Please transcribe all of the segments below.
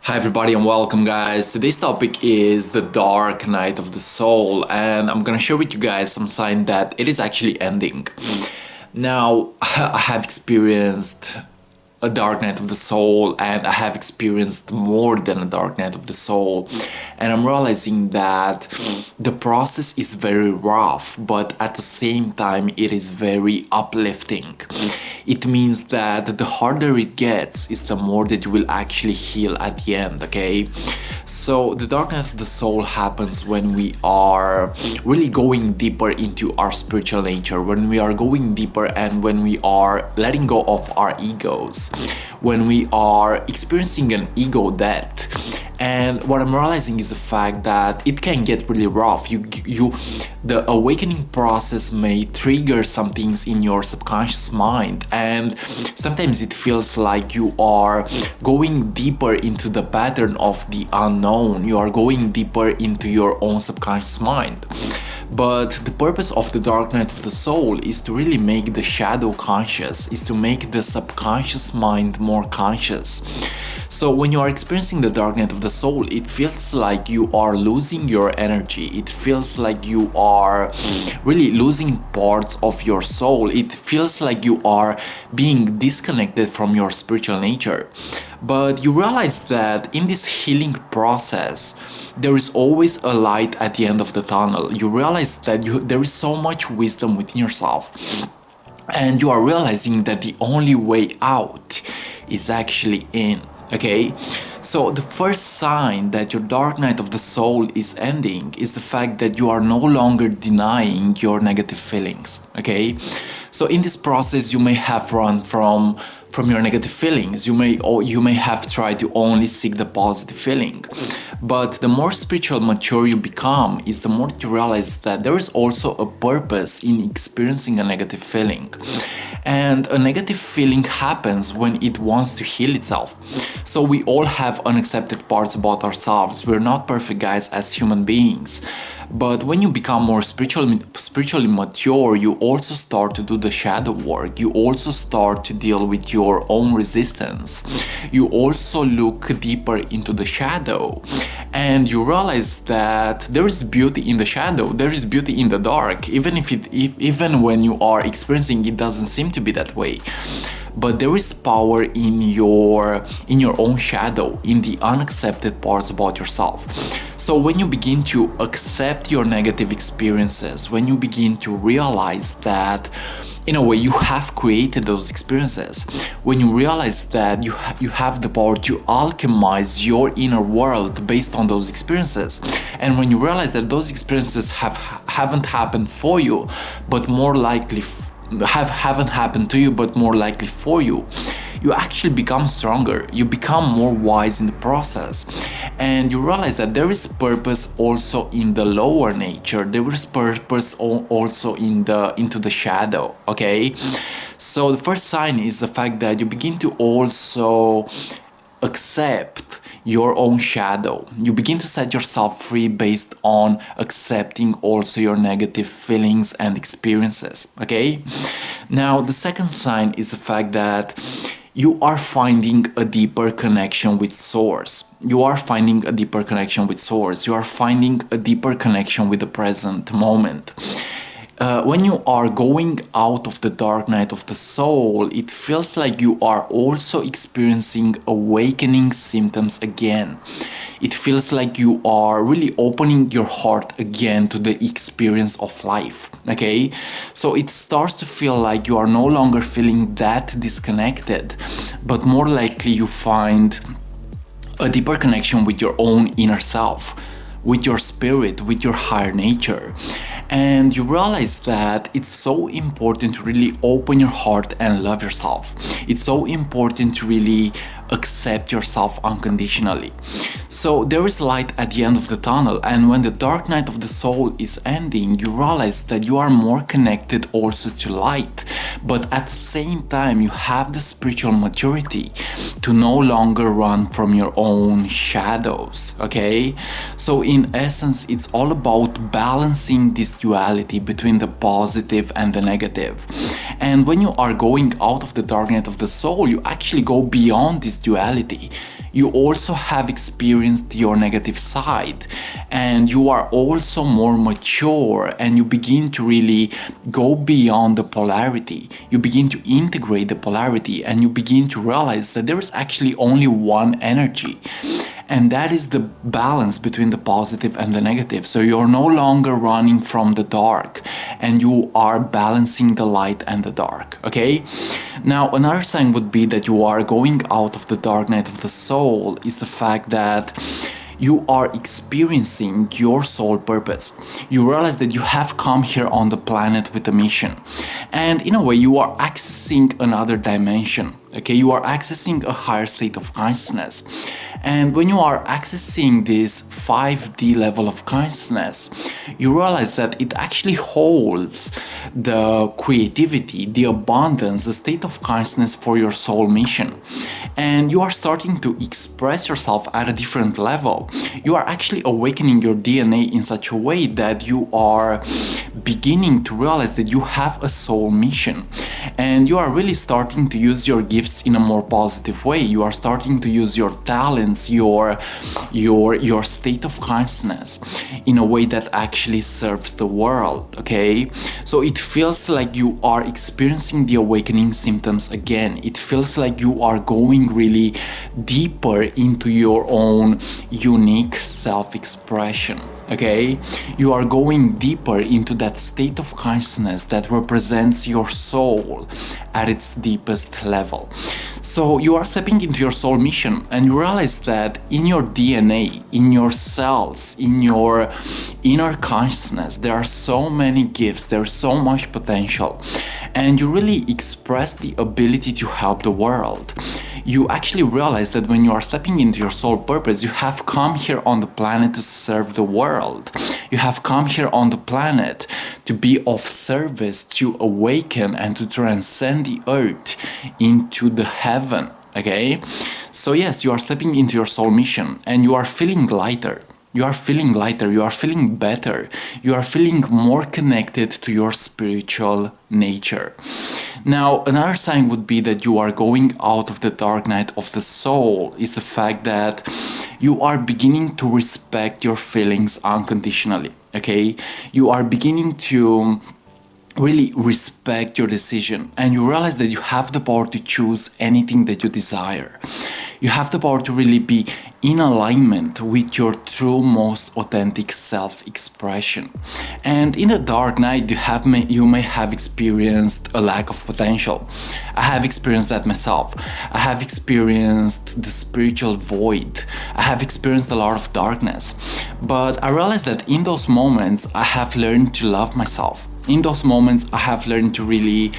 Hi everybody and welcome guys. Today's topic is the dark night of the soul, and I'm gonna share with you guys some sign that it is actually ending. Now, I have experienced a dark night of the soul, and I have experienced more than a dark night of the soul, and I'm realizing that the process is very rough, but at the same time it is very uplifting. It means that the harder it gets is the more that you will actually heal at the end. Okay, so the dark night of the soul happens when we are really going deeper into our spiritual nature, when we are going deeper and when we are letting go of our egos, when we are experiencing an ego death. And what I'm realizing is the fact that it can get really rough. The awakening process may trigger some things in your subconscious mind, and sometimes it feels like you are going deeper into the pattern of the unknown. You are going deeper into your own subconscious mind. But the purpose of the dark night of the soul is to really make the shadow conscious, is to make the subconscious mind more conscious. So when you are experiencing the dark night of the soul, it feels like you are losing your energy. It feels like you are really losing parts of your soul. It feels like you are being disconnected from your spiritual nature. But you realize that in this healing process, there is always a light at the end of the tunnel. You realize that there is so much wisdom within yourself. And you are realizing that the only way out is actually in. Okay, so the first sign that your dark night of the soul is ending is the fact that you are no longer denying your negative feelings. Okay, so in this process you may have run from your negative feelings. You may have tried to only seek the positive feeling. But the more spiritual mature you become is the more you realize that there is also a purpose in experiencing a negative feeling. And a negative feeling happens when it wants to heal itself. So we all have unaccepted parts about ourselves. We're not perfect, guys, as human beings. But when you become more spiritually mature, you also start to do the shadow work. You also start to deal with your own resistance. You also look deeper into the shadow, and you realize that there is beauty in the shadow. There is beauty in the dark, even when you are experiencing it doesn't seem to be that way. But there is power in your own shadow, in the unaccepted parts about yourself. So when you begin to accept your negative experiences, when you begin to realize that in a way you have created those experiences, when you realize that you have the power to alchemize your inner world based on those experiences, and when you realize that those experiences haven't happened for you, but more likely haven't happened to you, but more likely for you, you actually become stronger. You become more wise in the process, and you realize that there is purpose also in the lower nature. There is purpose also into the shadow. Okay, so the first sign is the fact that you begin to also accept your own shadow. You begin to set yourself free based on accepting also your negative feelings and experiences. Okay, now the second sign is the fact that you are finding a deeper connection with source. You are finding a deeper connection with source. You are finding a deeper connection with the present moment. When you are going out of the dark night of the soul, it feels like you are also experiencing awakening symptoms again. It feels like you are really opening your heart again to the experience of life. Okay, so it starts to feel like you are no longer feeling that disconnected, but more likely you find a deeper connection with your own inner self, with your spirit, with your higher nature. And you realize that it's so important to really open your heart and love yourself. It's so important to really accept yourself unconditionally. So there is light at the end of the tunnel, and when the dark night of the soul is ending, you realize that you are more connected also to light, but at the same time you have the spiritual maturity to no longer run from your own shadows. Okay, so in essence it's all about balancing this duality between the positive and the negative. And when you are going out of the dark night of the soul, you actually go beyond this duality. you also have experienced your negative side, and you are also more mature, and you begin to really go beyond the polarity. You begin to integrate the polarity, and you begin to realize that there is actually only one energy. And that is the balance between the positive and the negative. So you're no longer running from the dark, and you are balancing the light and the dark, okay? Now, another sign would be that you are going out of the dark night of the soul is the fact that you are experiencing your soul purpose. You realize that you have come here on the planet with a mission. And in a way, you are accessing another dimension. Okay, you are accessing a higher state of consciousness. And when you are accessing this 5D level of consciousness, you realize that it actually holds the creativity, the abundance, the state of consciousness for your soul mission. And you are starting to express yourself at a different level. You are actually awakening your DNA in such a way that you are beginning to realize that you have a soul mission. And you are really starting to use your gifts in a more positive way. You are starting to use your talents, your state of consciousness in a way that actually serves the world, okay? So it feels like you are experiencing the awakening symptoms again. It feels like you are going really deeper into your own unique self-expression. Okay, you are going deeper into that state of consciousness that represents your soul at its deepest level. So you are stepping into your soul mission, and you realize that in your DNA, in your cells, in your inner consciousness, there are so many gifts, there's so much potential, and you really express the ability to help the world. You actually realize that when you are stepping into your soul purpose, you have come here on the planet to serve the world. You have come here on the planet to be of service, to awaken and to transcend the earth into the heaven, okay? So yes, you are stepping into your soul mission, and you are feeling lighter. You are feeling lighter, you are feeling better, you are feeling more connected to your spiritual nature. Now, another sign would be that you are going out of the dark night of the soul is the fact that you are beginning to respect your feelings unconditionally, okay? You are beginning to really respect your decision, and you realize that you have the power to choose anything that you desire. You have the power to really be in alignment with your true, most authentic self-expression. And in the dark night, you may have experienced a lack of potential. I have experienced that myself. I have experienced the spiritual void. I have experienced a lot of darkness. But I realized that in those moments, I have learned to love myself. In those moments, I have learned to really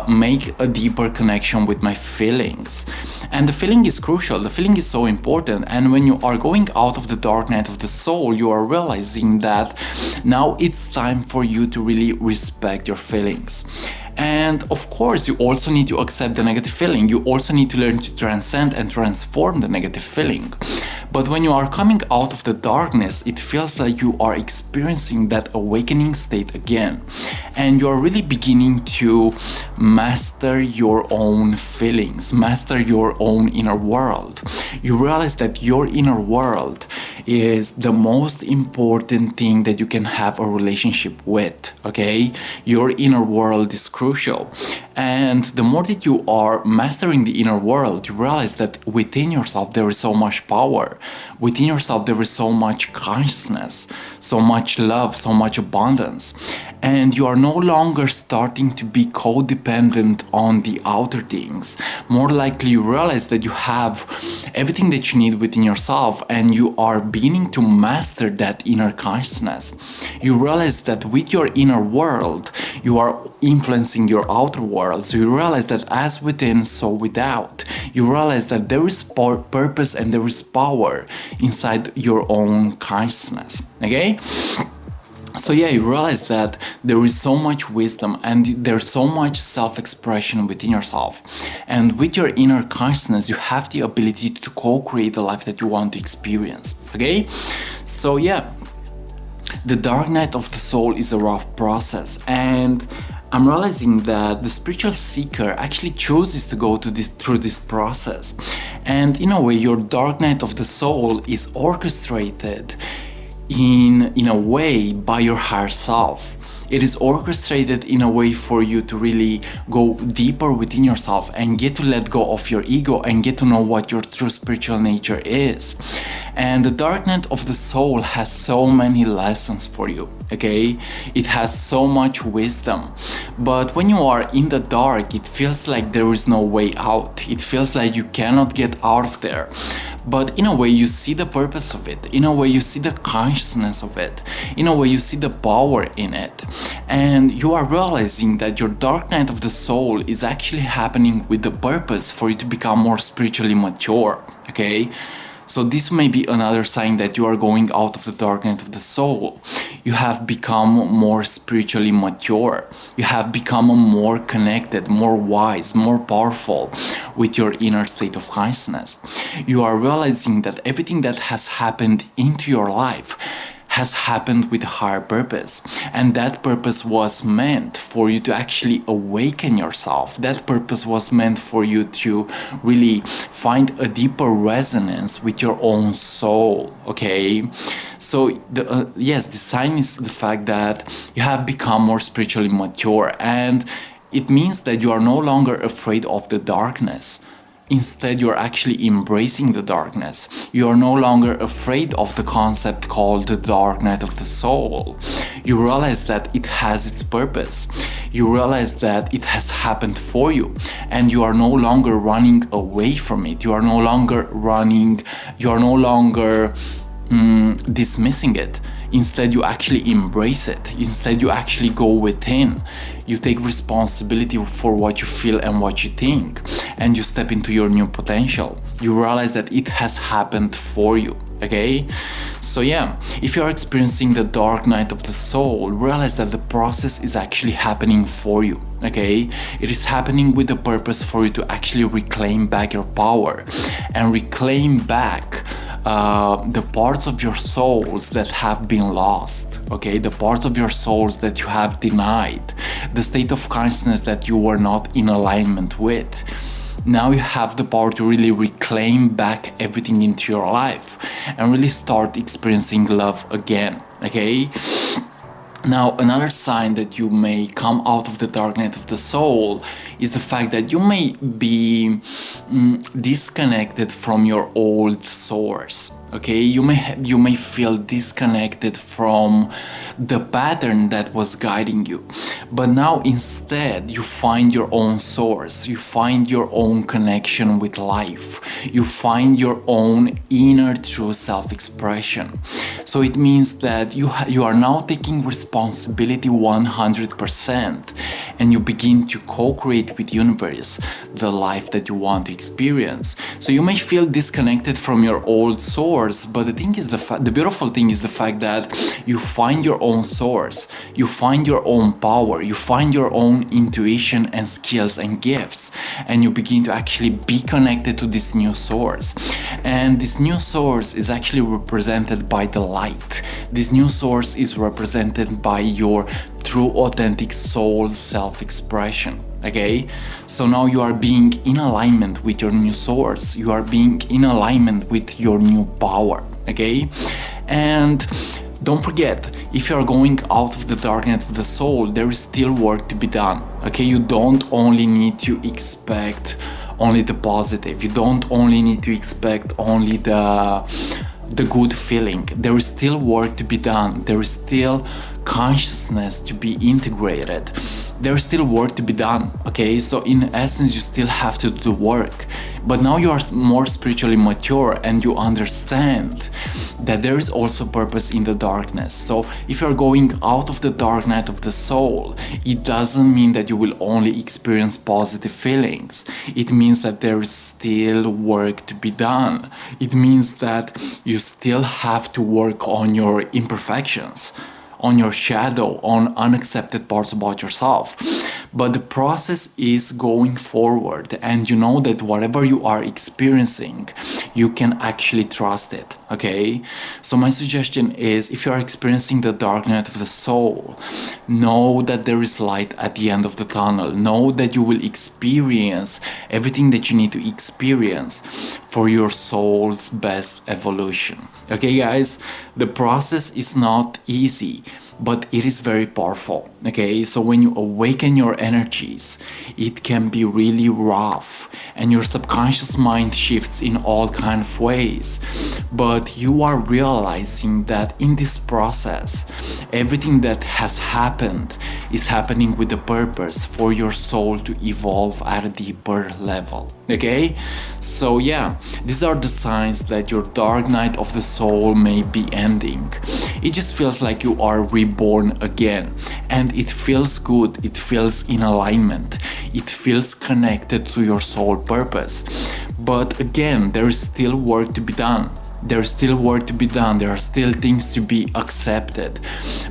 make a deeper connection with my feelings. And the feeling is crucial, the feeling is so important. And when you are going out of the dark night of the soul, you are realizing that now it's time for you to really respect your feelings. And of course, you also need to accept the negative feeling. You also need to learn to transcend and transform the negative feeling. But when you are coming out of the darkness, it feels like you are experiencing that awakening state again. And you are really beginning to master your own feelings, master your own inner world. You realize that your inner world is the most important thing that you can have a relationship with, okay? Your inner world is crucial. And the more that you are mastering the inner world, you realize that within yourself there is so much power. Within yourself there is so much consciousness, so much love, so much abundance. And you are no longer starting to be codependent on the outer things. More likely you realize that you have everything that you need within yourself, and you are beginning to master that inner consciousness. You realize that with your inner world, you are influencing your outer world. So you realize that as within, so without. You realize that there is purpose and there is power inside your own consciousness, okay? So yeah, you realize that there is so much wisdom and there's so much self-expression within yourself. And with your inner consciousness, you have the ability to co-create the life that you want to experience, okay? So yeah, the dark night of the soul is a rough process, and I'm realizing that the spiritual seeker actually chooses to go through this process. And in a way, your dark night of the soul is orchestrated in a way by your higher self. It is orchestrated in a way for you to really go deeper within yourself and get to let go of your ego and get to know what your true spiritual nature is. And the dark night of the soul has so many lessons for you, okay? It has so much wisdom. But when you are in the dark, it feels like there is no way out. It feels like you cannot get out of there. But in a way, you see the purpose of it. In a way, you see the consciousness of it. In a way, you see the power in it. And you are realizing that your dark night of the soul is actually happening with the purpose for you to become more spiritually mature, okay? So this may be another sign that you are going out of the dark night of the soul. You have become more spiritually mature. You have become more connected, more wise, more powerful with your inner state of consciousness. You are realizing that everything that has happened into your life has happened with a higher purpose, and that purpose was meant for you to actually awaken yourself. That purpose was meant for you to really find a deeper resonance with your own soul, okay? So yes, the sign is the fact that you have become more spiritually mature, and it means that you are no longer afraid of the darkness. Instead, you're actually embracing the darkness. You are no longer afraid of the concept called the dark night of the soul. You realize that it has its purpose. You realize that it has happened for you, and you are no longer running away from it. You are no longer dismissing it. Instead, you actually embrace it. Instead, you actually go within. You take responsibility for what you feel and what you think, and you step into your new potential. You realize that it has happened for you, okay? So yeah, if you're experiencing the dark night of the soul, realize that the process is actually happening for you, okay? It is happening with the purpose for you to actually reclaim back your power and reclaim back the parts of your souls that have been lost, okay? The parts of your souls that you have denied, the state of consciousness that you were not in alignment with. Now you have the power to really reclaim back everything into your life and really start experiencing love again, okay? Now, another sign that you may come out of the dark night of the soul is the fact that you may be disconnected from your old source, okay? You may feel disconnected from the pattern that was guiding you. But now instead, you find your own source. You find your own connection with life. You find your own inner true self-expression. So it means that you are now taking responsibility 100%, and you begin to co-create with universe the life that you want to experience. So you may feel disconnected from your old source, but the thing is the beautiful thing is the fact that you find your own source, you find your own power, you find your own intuition and skills and gifts, and you begin to actually be connected to this new source. And this new source is actually represented by the light. This new source is represented by your true authentic soul self-expression, okay? So now you are being in alignment with your new source. You are being in alignment with your new power, okay? And don't forget, if you are going out of the dark night of the soul, there is still work to be done, okay? You don't only need to expect only the positive. You don't only need to expect only the good feeling. There is still work to be done. There is still consciousness to be integrated. There's still work to be done, okay? So in essence, you still have to do work. But now you are more spiritually mature and you understand that there is also purpose in the darkness. So if you're going out of the dark night of the soul, it doesn't mean that you will only experience positive feelings. It means that there is still work to be done. It means that you still have to work on your imperfections, on your shadow, on unaccepted parts about yourself. but the process is going forward, and you know that whatever you are experiencing, you can actually trust it. Okay, so my suggestion is, if you are experiencing the dark night of the soul, know that there is light at the end of the tunnel. Know that you will experience everything that you need to experience for your soul's best evolution. Okay guys, the process is not easy, but it is very powerful. Okay, so when you awaken your energies, it can be really rough, and your subconscious mind shifts in all kind of ways, but you are realizing that in this process, everything that has happened is happening with a purpose for your soul to evolve at a deeper level. Okay, so yeah, these are the signs that your dark night of the soul may be ending. It just feels like you are reborn again, and it feels good, it feels in alignment, it feels connected to your soul purpose. But again, there is still work to be done. There's still work to be done, there are still things to be accepted.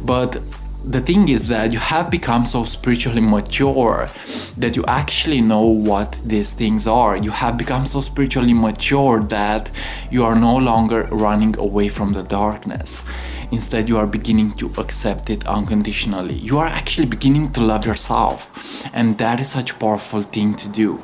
But the thing is that you have become so spiritually mature that you actually know what these things are. You have become so spiritually mature that you are no longer running away from the darkness. Instead, you are beginning to accept it unconditionally. You are actually beginning to love yourself, and that is such a powerful thing to do.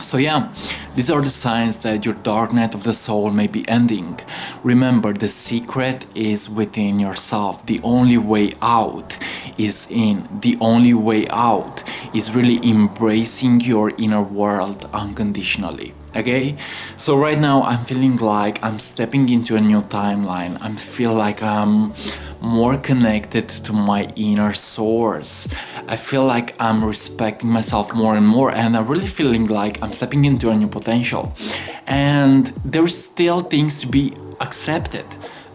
So yeah, these are the signs that your dark night of the soul may be ending. Remember, the secret is within yourself. The only way out is in. The only way out is really embracing your inner world unconditionally. Okay, so right now I'm feeling like I'm stepping into a new timeline. I feel like I'm more connected to my inner source. I feel like I'm respecting myself more and more, and I'm really feeling like I'm stepping into a new potential. And there's still things to be accepted.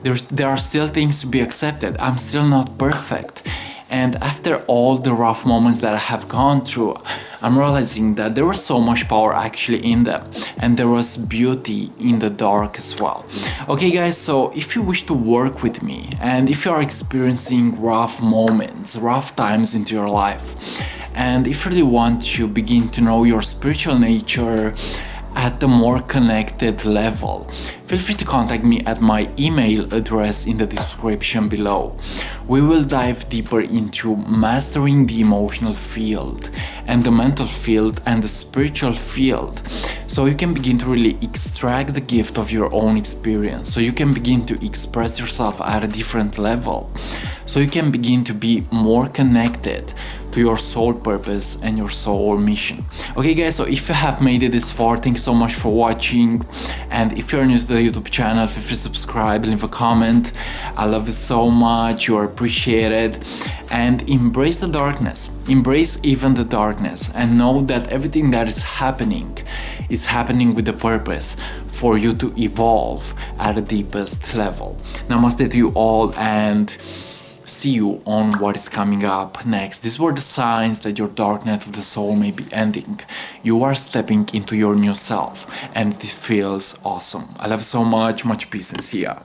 There are still things to be accepted. I'm still not perfect. And after all the rough moments that I have gone through, I'm realizing that there was so much power actually in them, and there was beauty in the dark as well. Okay guys, so if you wish to work with me, and if you are experiencing rough moments, rough times into your life, and if you really want to begin to know your spiritual nature at a more connected level, feel free to contact me at my email address in the description below. We will dive deeper into mastering the emotional field and the mental field and the spiritual field, so you can begin to really extract the gift of your own experience, so you can begin to express yourself at a different level, so you can begin to be more connected to your soul purpose and your soul mission. Okay guys, so if you have made it this far, thanks so much for watching, and if you're new to the YouTube channel, feel free to subscribe, leave a comment. I love you so much, you are appreciated, and embrace the darkness, embrace even the darkness, and know that everything that is happening with a purpose for you to evolve at the deepest level. Namaste to you all, and see you on what is coming up next. These were the signs that your dark night of the soul may be ending. You are stepping into your new self, and it feels awesome. I love you so much, much peace, and see ya.